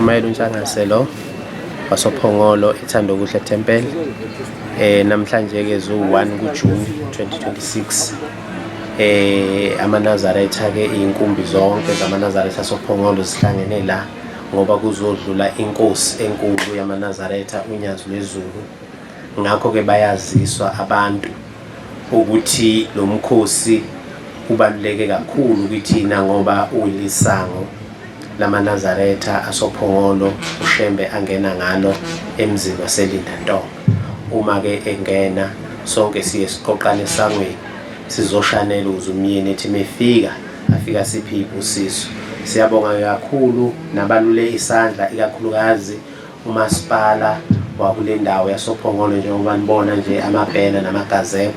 Shumayeli UNyazi lo wasophongolo ethanda ukuhle temple. Namhlanje ke zu1 kuJune 2026. AmaNazaretha ke inkumbi zonke zamaNazaretha sophongolo zihlangene la ngoba kuzodlula inkosi enkulu yamaNazaretha uNyazi lwezulu. Ngakho ke bayaziswa abantu ukuthi lo mkhosi ubaluleke kakhulu kithina ngoba uyilisango lamaNazaretha asophongolo uShembe angena ngalo emzini waseLinda nto. Uma ke engena sonke siye siqoqane esangweni sizoshanela uzumyeni ethi mefika afika siphi ibusiso. Siyabonga kakhulu nabalule isandla ikakhulukazi umasipala wakule ndawo yasophongolo njengoba nibona nje amabhena namagazebo.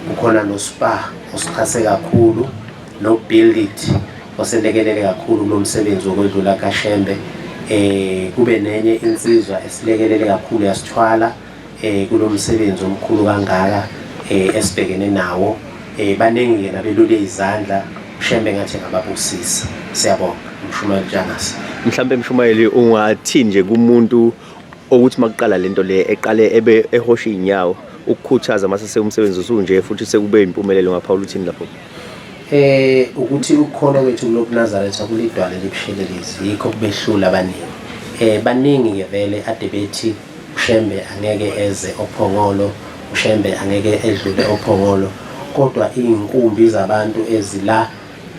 Kukhona noSpa osixhase kakhulu noBuild It oselekelele kakhulu lo msebenzi wokwedlula kaShembe. Kube nenye insizwa esilekelele kakhulu yasithwala kulo msebenzi omkhulu kangaka esibhekene nawo. Baningi ke nabelule izandla uShembe ngathi ngababusisa. Siyabonga Mshumayeli UNyazi. Mhlambe Mshumayeli ungathi nje kumuntu ukuthi makuqala lento le eqale ebe ehosha inyawo ukukhuthaza mase umsebenzi usunje futhi sekube impumelelo ngaphawula uthini lapho? Ukuthi ukukholwa kwethu kulokuNazaretha kulidwala libushelelezi yikho kubehlula abaningi. Baningi ke vele ade bethi uShembe angeke eze ophongolo, uShembe angeke edlule ophongolo, kodwa inkumbi zabantu ezila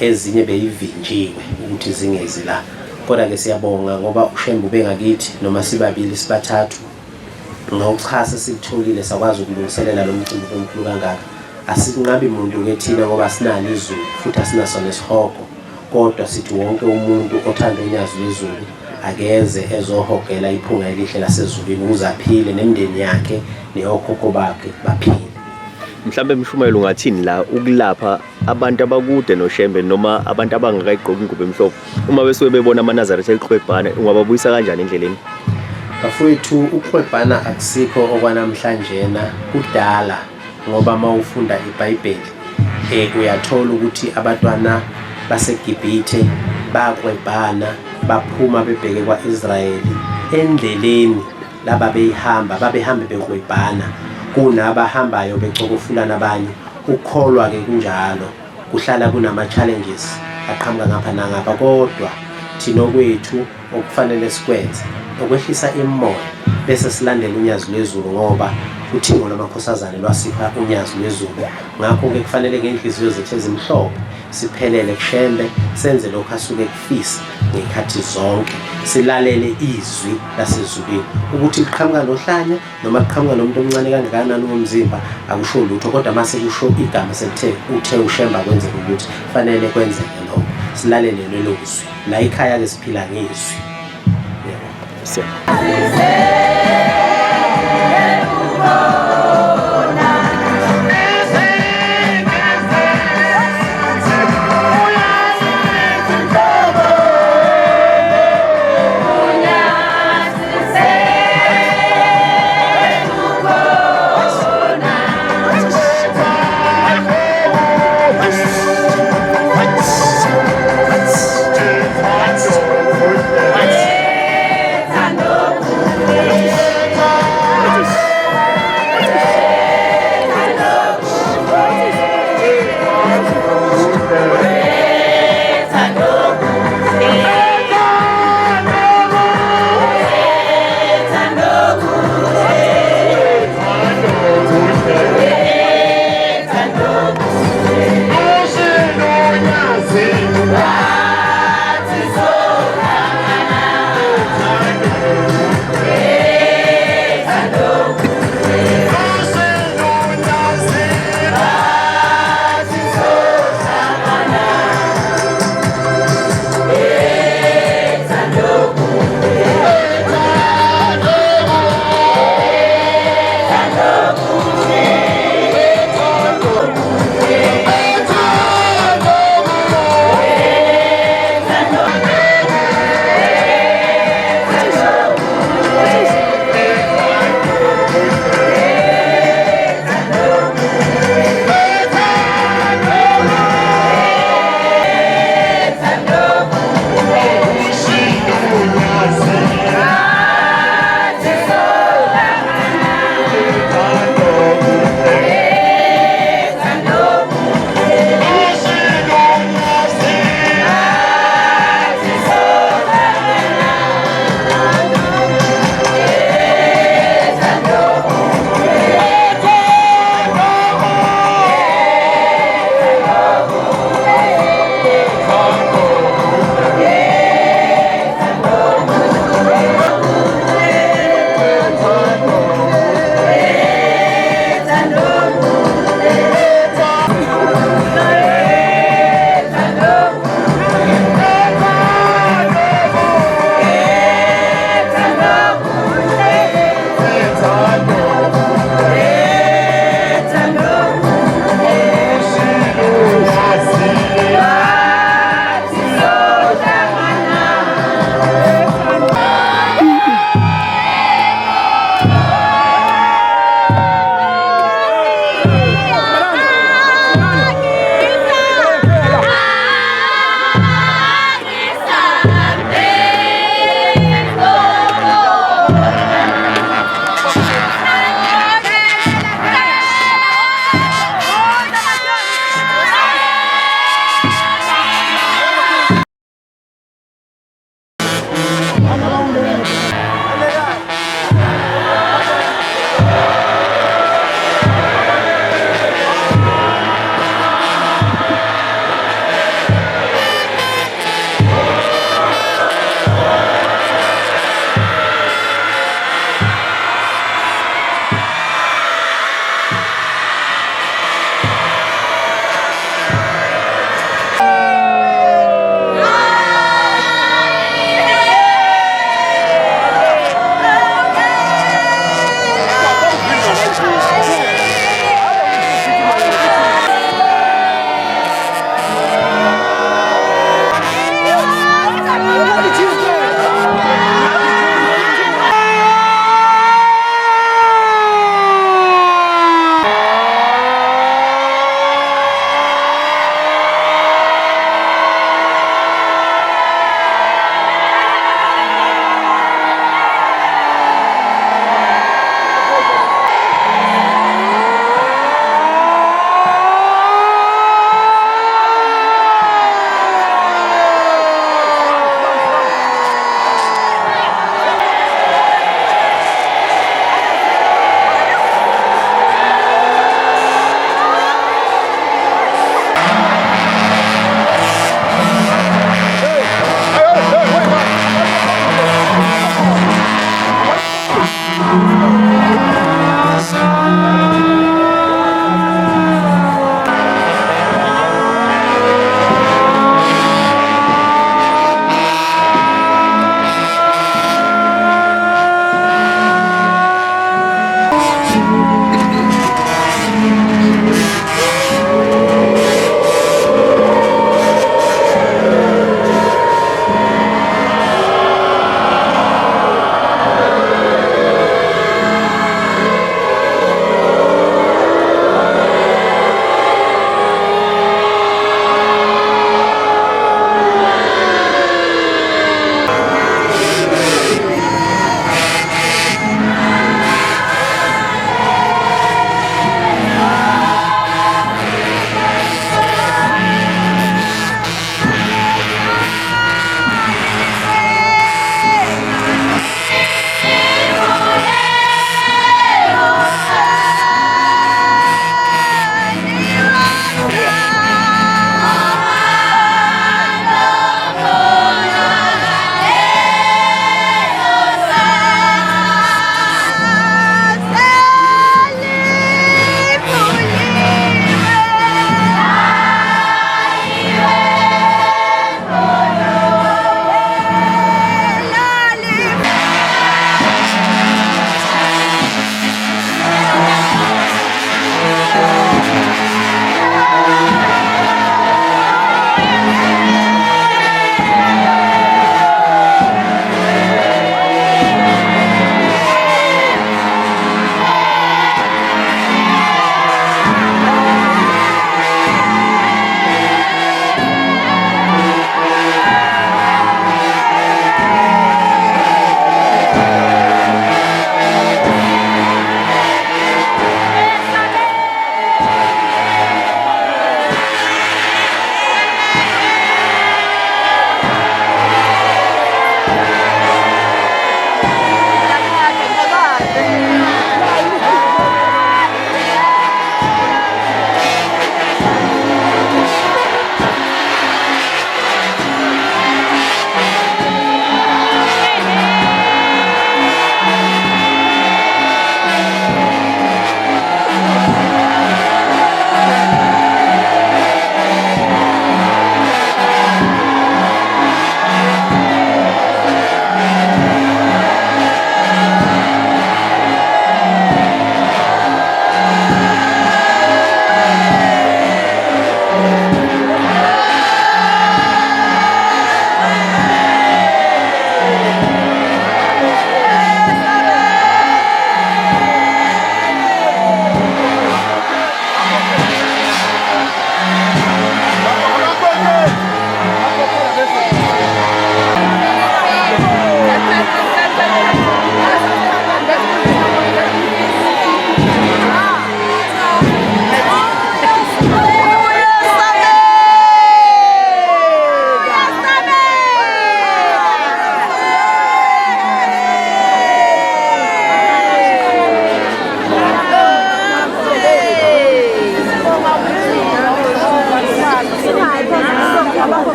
ezinye beyivinjiwe ukuthi zingezi la. Kodwa ke siyabonga ngoba uShembe ubengakithi noma sibabili sibathathu ngokuchasa sikutholile sakwazi ukulungiselela lo mcimbi omkhulu kangaka. Asinqabi umuntu ke thina ngoba sinalo izulu futhi asinaso nesihogo, kodwa sithi wonke umuntu othanda uNyazi lwezulu akeze ezohogela iphunga elihle lasezulwini ukuze aphile nemndeni yakhe neyokhokho bakhe baphile. Mhlambe Mshumayeli ungathini la ukulapha abantu abakude noShembe noma abantu abangakayigqoki ingubo emhlophe uma besuke bebona amaNazaretha eqhwebhana ungababuyisa kanjani endleleni? Bafowethu ukuqhwebhana akusikho okwanamhlanje na kudala ngoba mawufunda iBhayibheli uyathola ukuthi abantwana baseGibhithe baqhwebhana baphuma bebheke kwaIsrayeli endleleni laba beyihamba babehambe beqhwebhana kunabahambayo becokofula nabanye. Ukukholwa ke kunjalo kuhlala kunama challenges aqhamuka ngapha nangapha, kodwa thina kwethu okufanele sikwenze ukwehlisa imimoya bese silandela uNyazi lwezulu ngoba uthingo lamakhosazane lwasipha uNyazi lwezulu. Ngakho ke kufanele ngenhliziyo zethu ezimhlophe siphelele kuShembe, senze lokho asuke kufisa ngekhathi zonke, silalele izwi lasezulwini ukuthi liqhamuka nohlanya noma liqhamuka nomuntu omncane kangakanani womzimba akusho lutho, kodwa mase kusho igama selithe uthe uShembe kwenzeka ukuthi fanele kwenzeke lokho. Silalele lelo zwi la ekhaya ke siphila ngezwi. Yebo.